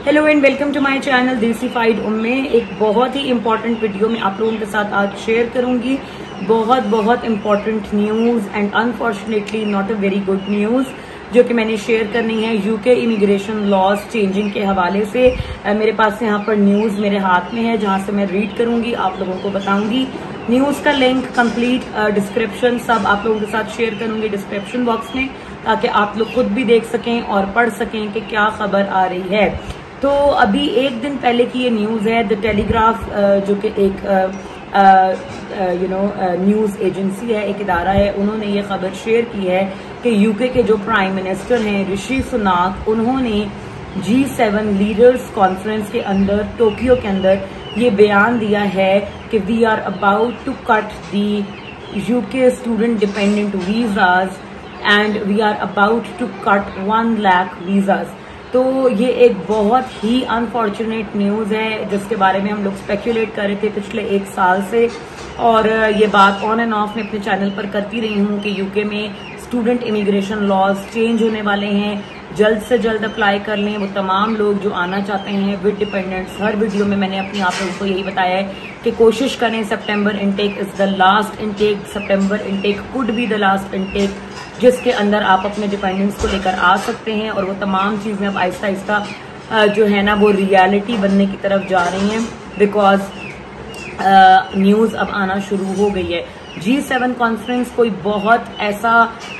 Hello and welcome to my channel Desified Umme. एक बहुत ही important video में आप लोगों के साथ आज शेयर करूंगी। बहुत important news and unfortunately not a very good news जो कि मैंने शेयर करनी है यूके इमिग्रेशन लॉज चेंजिंग के हवाले से। मेरे पास यहाँ पर न्यूज़ मेरे हाथ में है जहाँ से मैं रीड करूंगी, आप लोगों को बताऊंगी। न्यूज़ का लिंक कंप्लीट डिस्क्रिप्शन सब आप लोगों के साथ शेयर करूंगी डिस्क्रिप्शन बॉक्स में, ताकि आप लोग खुद भी देख सकें और पढ़ सकें कि क्या खबर आ रही है। तो अभी एक दिन पहले की ये न्यूज़ है। द टेलीग्राफ जो कि एक न्यूज़ एजेंसी है, एक इदारा है, उन्होंने ये खबर शेयर की है कि यूके के जो प्राइम मिनिस्टर हैं ऋषि सुनाक, उन्होंने G7 लीडर्स कॉन्फ्रेंस के अंदर टोक्यो के अंदर ये बयान दिया है कि we are about to cut the UK student dependent visas and we are about to cut 1 lakh visas. तो ये एक बहुत ही अनफॉर्चुनेट न्यूज़ है जिसके बारे में हम लोग स्पेकुलेट कर रहे थे पिछले 1 साल से, और ये बात ऑन एंड ऑफ में अपने चैनल पर करती रही हूँ कि यूके में स्टूडेंट इमिग्रेशन लॉज चेंज होने वाले हैं। जल्द से जल्द अप्लाई कर लें वो तमाम लोग जो आना चाहते हैं विद डिपेंडेंट्स। हर वीडियो में मैंने अपनी आप लोगों को यही बताया है कि कोशिश करें September intake is the last intake, September intake could be the last intake जिसके अंदर आप अपने डिपेंडेंट्स को लेकर आ सकते हैं। और वो तमाम चीज़ें अब आहिस्ता आहिस्ता जो है ना वो रियलिटी बनने की तरफ जा रही हैं, बिकॉज न्यूज़ अब आना शुरू हो गई है। G7 कॉन्फ्रेंस कोई बहुत ऐसा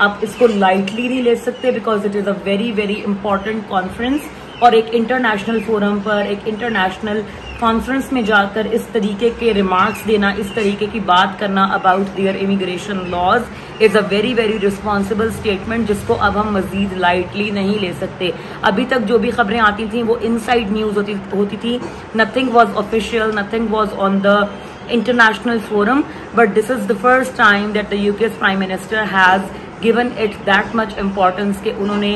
आप इसको लाइटली नहीं ले सकते, because it is a very important conference. और एक इंटरनेशनल फोरम पर, एक इंटरनेशनल कॉन्फ्रेंस में जाकर इस तरीके के रिमार्क्स देना, इस तरीके की बात करना about their immigration laws is a very responsible statement जिसको अब हम मजीद लाइटली नहीं ले सकते। अभी तक जो भी खबरें आती थी वो इनसाइड न्यूज़ होती थी, nothing was official, nothing was on the international forum, but this is the first time that the UK's Prime Minister has given it that much importance कि उन्होंने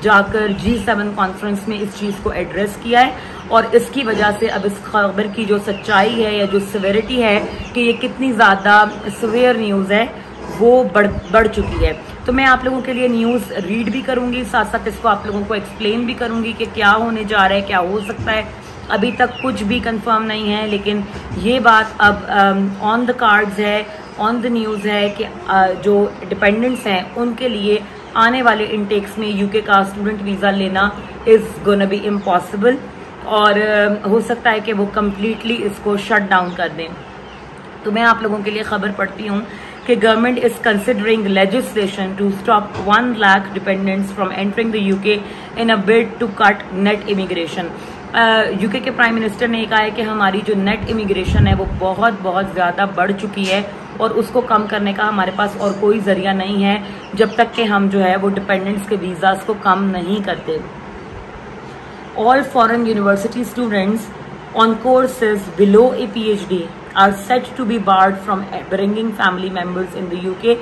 जाकर G7 कॉन्फ्रेंस में इस चीज़ को एड्रेस किया है। और इसकी वजह से अब इस खबर की जो सच्चाई है या जो सिवियरिटी है कि ये कितनी ज़्यादा सिवियर न्यूज़ है वो बढ़ चुकी है। तो मैं आप लोगों के लिए न्यूज़ रीड भी करूँगी, साथ साथ इसको आप लोगों को एक्सप्लेन भी करूँगी कि क्या होने जा रहा है, क्या हो सकता है। अभी तक कुछ भी कंफर्म नहीं है, लेकिन ये बात अब ऑन द कार्ड्स है, ऑन द न्यूज़ है कि जो डिपेंडेंट्स हैं उनके लिए आने वाले इनटेक्स में यूके का स्टूडेंट वीज़ा लेना इज़ गोना बी इम्पॉसिबल, और हो सकता है कि वो कम्प्लीटली इसको शट डाउन कर दें। तो मैं आप लोगों के लिए खबर पढ़ती हूँ कि government is considering legislation to stop 1 lakh dependents from entering the UK in a bid to cut net immigration. UK के प्राइम मिनिस्टर ने कहा है कि हमारी जो नेट इमिग्रेशन है वो बहुत ज़्यादा बढ़ चुकी है और उसको कम करने का हमारे पास और कोई जरिया नहीं है जब तक कि हम जो है वो डिपेंडेंट्स के वीज़ाज को कम नहीं करते। All foreign university students on courses below a PhD are set to be barred from bringing family members in the UK.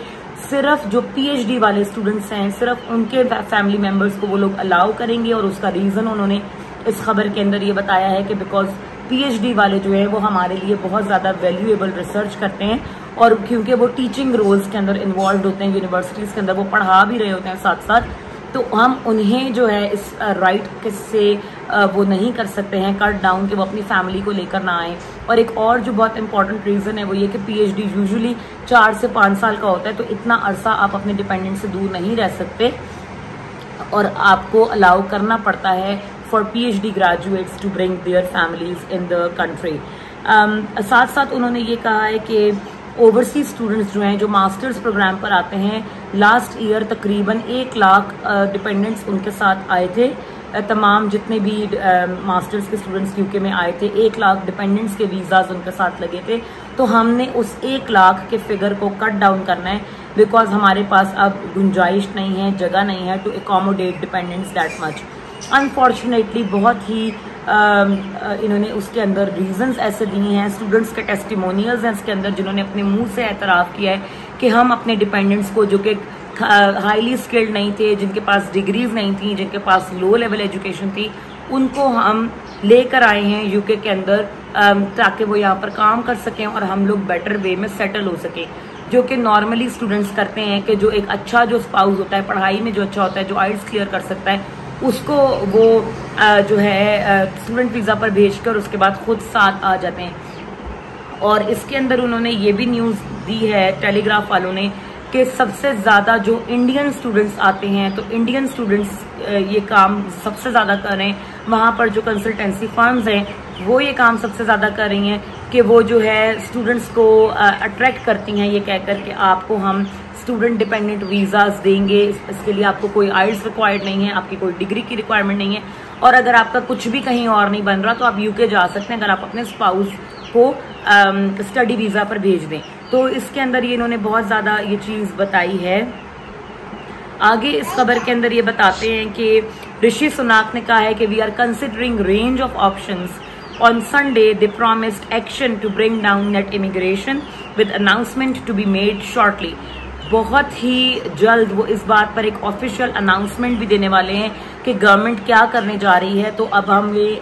सिर्फ जो PhD वाले स्टूडेंट्स हैं सिर्फ उनके फैमिली मेम्बर्स को वो लोग अलाउ करेंगे, और उसका रीज़न उन्होंने इस खबर के अंदर ये बताया है कि बिकॉज PhD वाले जो है वो हमारे लिए बहुत ज़्यादा वैल्यूएबल रिसर्च करते हैं, और क्योंकि वो टीचिंग रोल्स के अंदर इन्वॉल्व होते हैं, यूनिवर्सिटीज़ के अंदर वो पढ़ा भी रहे होते हैं साथ साथ, तो हम उन्हें जो है इस राइट से वो नहीं कर सकते हैं कट डाउन कि वो अपनी फैमिली को लेकर ना आए। और एक और जो बहुत इंपॉर्टेंट रीज़न है वो ये कि PhD यूजुअली 4 से 5 साल का होता है, तो इतना अरसा आप अपने डिपेंडेंट से दूर नहीं रह सकते और आपको अलाउ करना पड़ता है for PhD graduates to bring their families in the country। साथ साथ उन्होंने ये कहा है कि ओवरसीज स्टूडेंट्स जो हैं जो मास्टर्स प्रोग्राम पर आते हैं, लास्ट ईयर तकरीबन 1 लाख डिपेंडेंट्स उनके साथ आए थे। तमाम जितने भी मास्टर्स के स्टूडेंट्स यूके में आए थे 1 लाख डिपेंडेंट्स के वीज़ाज उनके साथ लगे थे। तो हमने उस 1 लाख के फिगर को कट डाउन करना है, बिकॉज हमारे पास अब गुंजाइश नहीं है, जगह नहीं है to accommodate dependents that much. Unfortunately बहुत ही इन्होंने उसके अंदर रीजंस ऐसे दिए हैं, स्टूडेंट्स के टेस्टिमोनियल्स हैं इसके अंदर जिन्होंने अपने मुंह से एतराफ़ किया है कि हम अपने डिपेंडेंट्स को जो कि हाईली स्किल्ड नहीं थे, जिनके पास डिग्रीज नहीं थी, जिनके पास लो लेवल एजुकेशन थी, उनको हम लेकर आए हैं यूके के अंदर ताकि वो यहाँ पर काम कर सकें और हम लोग बेटर वे में सेटल हो सकें। जो कि नॉर्मली स्टूडेंट्स करते हैं कि जो एक अच्छा जो स्पाउस होता है पढ़ाई में जो अच्छा होता है, जो आइल्स क्लियर कर सकता है, उसको वो जो है स्टूडेंट वीज़ा पर भेजकर उसके बाद खुद साथ आ जाते हैं। और इसके अंदर उन्होंने ये भी न्यूज़ दी है टेलीग्राफ वालों ने कि सबसे ज़्यादा जो इंडियन स्टूडेंट्स आते हैं, तो इंडियन स्टूडेंट्स ये काम सबसे ज़्यादा कर रहे हैं। वहाँ पर जो कंसल्टेंसी फर्म्स हैं वो ये काम सबसे ज़्यादा कर रही हैं कि वो जो है स्टूडेंट्स को अट्रैक्ट करती हैं, ये कह कर के आपको हम स्टूडेंट डिपेंडेंट वीज़ाज देंगे, इसके लिए आपको कोई आइल्स रिक्वायर्ड नहीं है, आपकी कोई डिग्री की रिक्वायरमेंट नहीं है, और अगर आपका कुछ भी कहीं और नहीं बन रहा तो आप यूके जा सकते हैं अगर आप अपने स्पाउस को स्टडी वीज़ा पर भेज दें। तो इसके अंदर ये इन्होंने बहुत ज़्यादा ये चीज़ बताई है। आगे इस खबर के अंदर ये बताते हैं कि ऋषि सुनाक ने कहा है कि we are considering range of options. On Sunday, they promised action to bring down net immigration with announcement to be made shortly. बहुत ही जल्द वो इस बात पर एक ऑफिशियल अनाउंसमेंट भी देने वाले हैं कि गवर्नमेंट क्या करने जा रही है। तो अब हम ये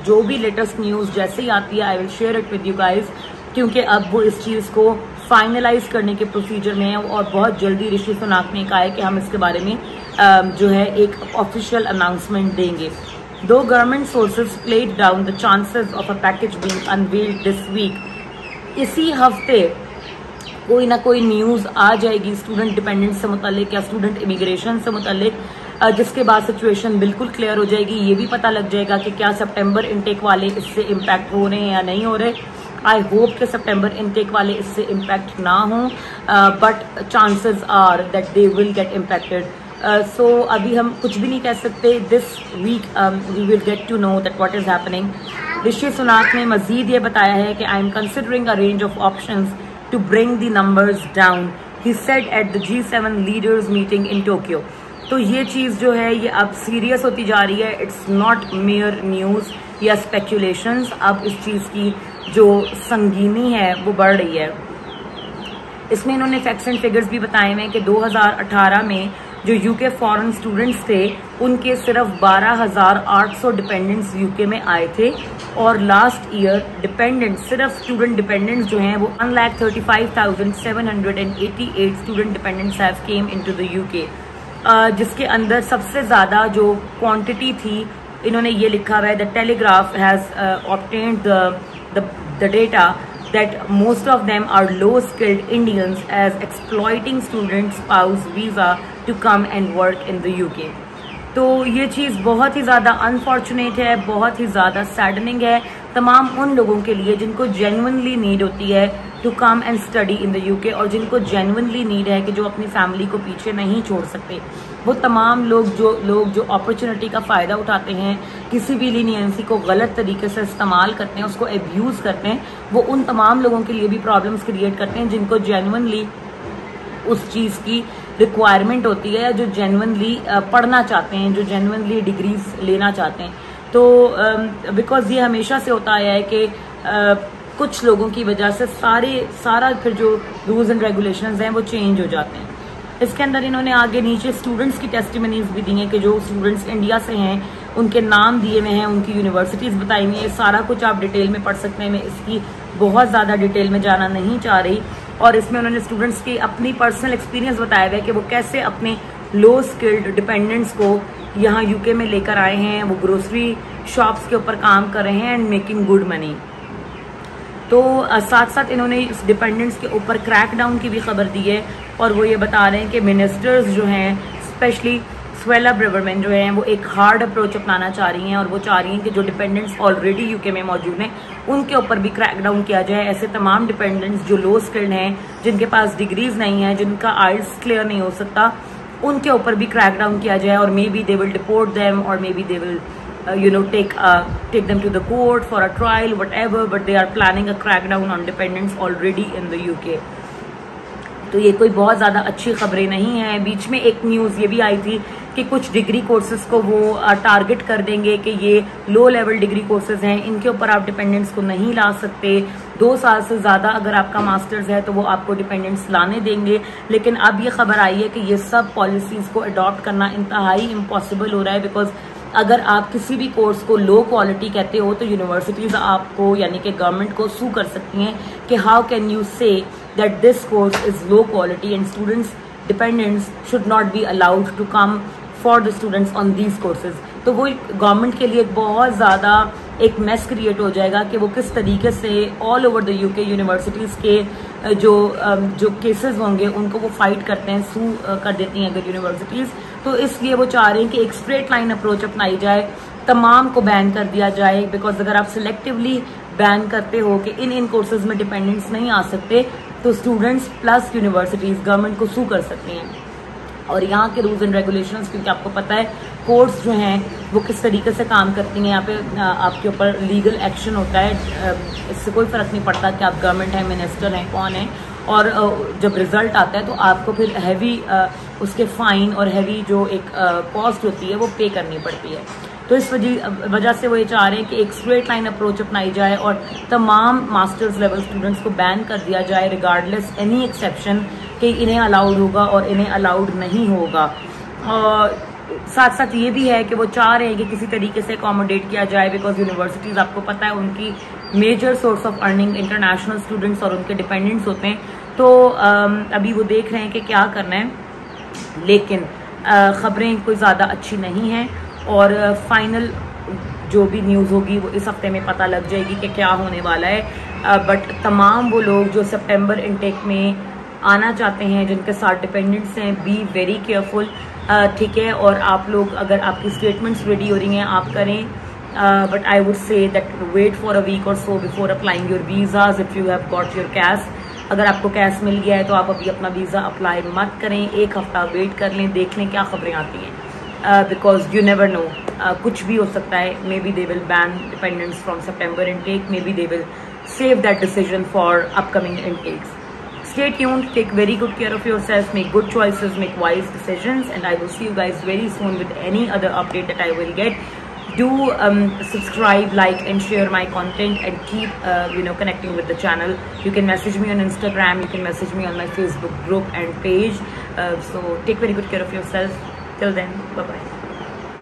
जो भी लेटेस्ट न्यूज़ जैसे ही आती है I will share it with you guys, क्योंकि अब वो इस चीज़ को फाइनलाइज करने के प्रोसीजर में है और बहुत जल्दी ऋषि सुनाक ने कहा है कि हम इसके बारे में जो है एक ऑफिशियल अनाउंसमेंट देंगे। Though government sources played down the chances of a package being unveiled this week, इसी हफ्ते कोई ना कोई न्यूज़ आ जाएगी स्टूडेंट डिपेंडेंट से मुतालिक या स्टूडेंट इमिग्रेशन से मुतालिक, जिसके बाद सिचुएशन बिल्कुल क्लियर हो जाएगी। ये भी पता लग जाएगा कि क्या सितंबर इनटेक वाले इससे इम्पैक्ट हो रहे हैं या नहीं हो रहे। आई होप कि सितंबर इनटेक वाले इससे इम्पैक्ट ना हो, but chances are that they will get impacted. So अभी हम कुछ भी नहीं कह सकते। This week we will get to know that what is happening. Rishi Sunak ने मजीद ये बताया है कि I am considering a range of options to bring the numbers down, he said at the G7 leaders meeting in Tokyo. तो ये चीज़ जो है ये अब सीरियस होती जा रही है। इट्स नॉट मेयर न्यूज़ या स्पेकुलेशंस। अब इस चीज़ की जो संगीनी है वो बढ़ रही है। इसमें इन्होंने फैक्ट्स एंड फिगर्स भी बताए हुए हैं कि 2018 में जो यूके फॉरेन स्टूडेंट्स थे उनके सिर्फ 12,800 डिपेंडेंट्स यूके में आए थे, और लास्ट ईयर डिपेंडेंट्स सिर्फ स्टूडेंट डिपेंडेंट्स जो हैं वो 1,35,788 student dependents have came into the UK, जिसके अंदर सबसे ज़्यादा जो क्वांटिटी थी इन्होंने ये लिखा हुआ है। The telegraph has obtained the data that most of them are low-skilled Indians as exploiting student spouse visa to come and work in the UK. तो ये चीज़ बहुत ही ज़्यादा अनफॉर्चुनेट है, बहुत ही ज़्यादा सैडनिंग है तमाम उन लोगों के लिए जिनको जेन्युइनली नीड होती है to come and study in the UK, और जिनको जेन्युइनली नीड है कि जो अपनी फैमिली को पीछे नहीं छोड़ सकते। वो तमाम लोग जो अपॉर्चुनिटी का फ़ायदा उठाते हैं, किसी भी लीनियंसी को गलत तरीके से इस्तेमाल करते हैं, उसको एब्यूज़ करते हैं, वो उन तमाम लोगों के लिए भी प्रॉब्लम्स क्रिएट करते हैं जिनको जेन्युइनली उस चीज़ की रिक्वायरमेंट होती है, जो जेन्युइनली पढ़ना चाहते हैं, जो जेन्युइनली डिग्रीज लेना चाहते हैं। तो बिकॉज ये हमेशा से होता आया है कि कुछ लोगों की वजह से सारा फिर जो रूल्स एंड रेगुलेशंस हैं वो चेंज हो जाते हैं। इसके अंदर इन्होंने आगे नीचे स्टूडेंट्स की टेस्टिमनीज भी दी हैं कि जो स्टूडेंट्स इंडिया से हैं उनके नाम दिए हुए हैं, उनकी यूनिवर्सिटीज़ बताई हुई हैं। सारा कुछ आप डिटेल में पढ़ सकते हैं, मैं इसकी बहुत ज़्यादा डिटेल में जाना नहीं चाह रही। और इसमें उन्होंने स्टूडेंट्स की अपनी पर्सनल एक्सपीरियंस बताया हुआ है कि वो कैसे अपने लो स्किल्ड डिपेंडेंट्स को यहाँ यूके में लेकर आए हैं। वो ग्रोसरी शॉप्स के ऊपर काम कर रहे हैं एंड मेकिंग गुड मनी। तो साथ साथ इन्होंने इस डिपेंडेंट्स के ऊपर क्रैक डाउन की भी खबर दी है, और वो ये बता रहे हैं कि मिनिस्टर्स जो हैं स्पेशली स्वेला ब्रेवरमैन जो हैं वो एक हार्ड अप्रोच अपनाना चाह रही हैं, और वो चाह रही हैं कि जो डिपेंडेंट्स ऑलरेडी यूके में मौजूद हैं उनके ऊपर भी क्रैक डाउन किया जाए। ऐसे तमाम डिपेंडेंट्स जो लो स्किल्ड हैं, जिनके पास डिग्रीज नहीं है, जिनका आइल्स क्लियर नहीं हो सकता, उनके ऊपर भी क्रैक डाउन किया जाए। और maybe they will deport them, और maybe they will take them to the court for a trial, whatever, but they are planning a crackdown on dependents already in the UK. तो ये कोई बहुत ज़्यादा अच्छी खबरें नहीं है। बीच में एक न्यूज़ ये भी आई थी कि कुछ डिग्री कोर्सेज को वो टारगेट कर देंगे कि ये लो लेवल डिग्री कोर्सेज हैं, इनके ऊपर आप डिपेंडेंट्स को नहीं ला सकते। 2 साल से ज़्यादा अगर आपका मास्टर्स है तो वो आपको डिपेंडेंट्स लाने देंगे। लेकिन अब ये खबर आई है कि ये सब पॉलिसीज़ को अडॉप्ट करना इंतहाई इम्पॉसिबल हो रहा है, बिकॉज अगर आप किसी भी कोर्स को लो क्वालिटी कहते हो तो यूनिवर्सिटीज़ आपको यानी कि गवर्नमेंट को सू कर सकती हैं कि हाउ कैन यू से that this course is low quality and students dependents should not be allowed to come for the students on these courses. तो वो गवर्नमेंट के लिए बहुत ज़्यादा एक मेस क्रिएट हो जाएगा कि वो किस तरीके से all over the UK universities के जो केसेस होंगे उनको वो फाइट करते हैं, सू कर देती हैं अगर यूनिवर्सिटीज़। तो इसलिए वो चाह रहे हैं कि एक स्ट्रेट लाइन अप्रोच अपनाई जाए, तमाम को बैन कर दिया जाए। बिकॉज अगर आप सिलेक्टिवली बैन करते हो कि इन कोर्सेज में डिपेंडेंट्स नहीं आ सकते, तो स्टूडेंट्स प्लस यूनिवर्सिटीज़ गवर्नमेंट को सू कर सकती हैं। और यहाँ के रूल्स एंड रेगुलेशंस, क्योंकि आपको पता है कोर्ट्स जो हैं वो किस तरीके से काम करती हैं, यहाँ पे आपके ऊपर लीगल एक्शन होता है। इससे कोई फ़र्क नहीं पड़ता कि आप गवर्नमेंट हैं, मिनिस्टर हैं, कौन है। और जब रिजल्ट आता है तो आपको फिर हैवी उसके फाइन और हैवी जो एक कॉस्ट होती है वो पे करनी पड़ती है। तो इस वजह से वो ये चाह रहे हैं कि एक स्ट्रेट लाइन अप्रोच अपनाई जाए और तमाम मास्टर्स लेवल स्टूडेंट्स को बैन कर दिया जाए रिगार्डलेस एनी एक्सेप्शन कि इन्हें अलाउड होगा और इन्हें अलाउड नहीं होगा। और साथ साथ ये भी है कि वो चाह रहे हैं कि किसी तरीके से अकोमोडेट किया जाए, बिकॉज यूनिवर्सिटीज़ आपको पता है उनकी major source of earning international students और उनके डिपेंडेंट्स होते हैं। तो अभी वो देख रहे हैं कि क्या करना है, लेकिन ख़बरें कोई ज़्यादा अच्छी नहीं हैं और फाइनल जो भी न्यूज़ होगी वो इस हफ्ते में पता लग जाएगी कि क्या होने वाला है। बट तमाम वो लोग जो सितंबर इनटेक में आना चाहते हैं, जिनके साथ डिपेंडेंट्स हैं, बी वेरी केयरफुल, ठीक है। और आप लोग अगर आपकी स्टेटमेंट्स रेडी हो रही हैं आप करें, but I would say that wait for a week or so before applying your visas if you have got your cash. अगर आपको कैश मिल गया है तो आप अभी अपना वीज़ा अप्लाई मत करें, एक हफ्ता वेट कर लें, देख लें क्या खबरें आती हैं। बिकॉज यू नेवर नो, कुछ भी हो सकता है। May be they will ban dependents from September intake, may be they will save that decision for upcoming intakes. Stay tuned, take very good care of yourself, make good choices, make wise decisions, and I will see you guys very soon with any other update that I will get. Do subscribe, like and share my content, and keep connecting with the channel. You can message me on Instagram, you can message me on my Facebook group and page. So take very good care of yourself. Till then, bye bye.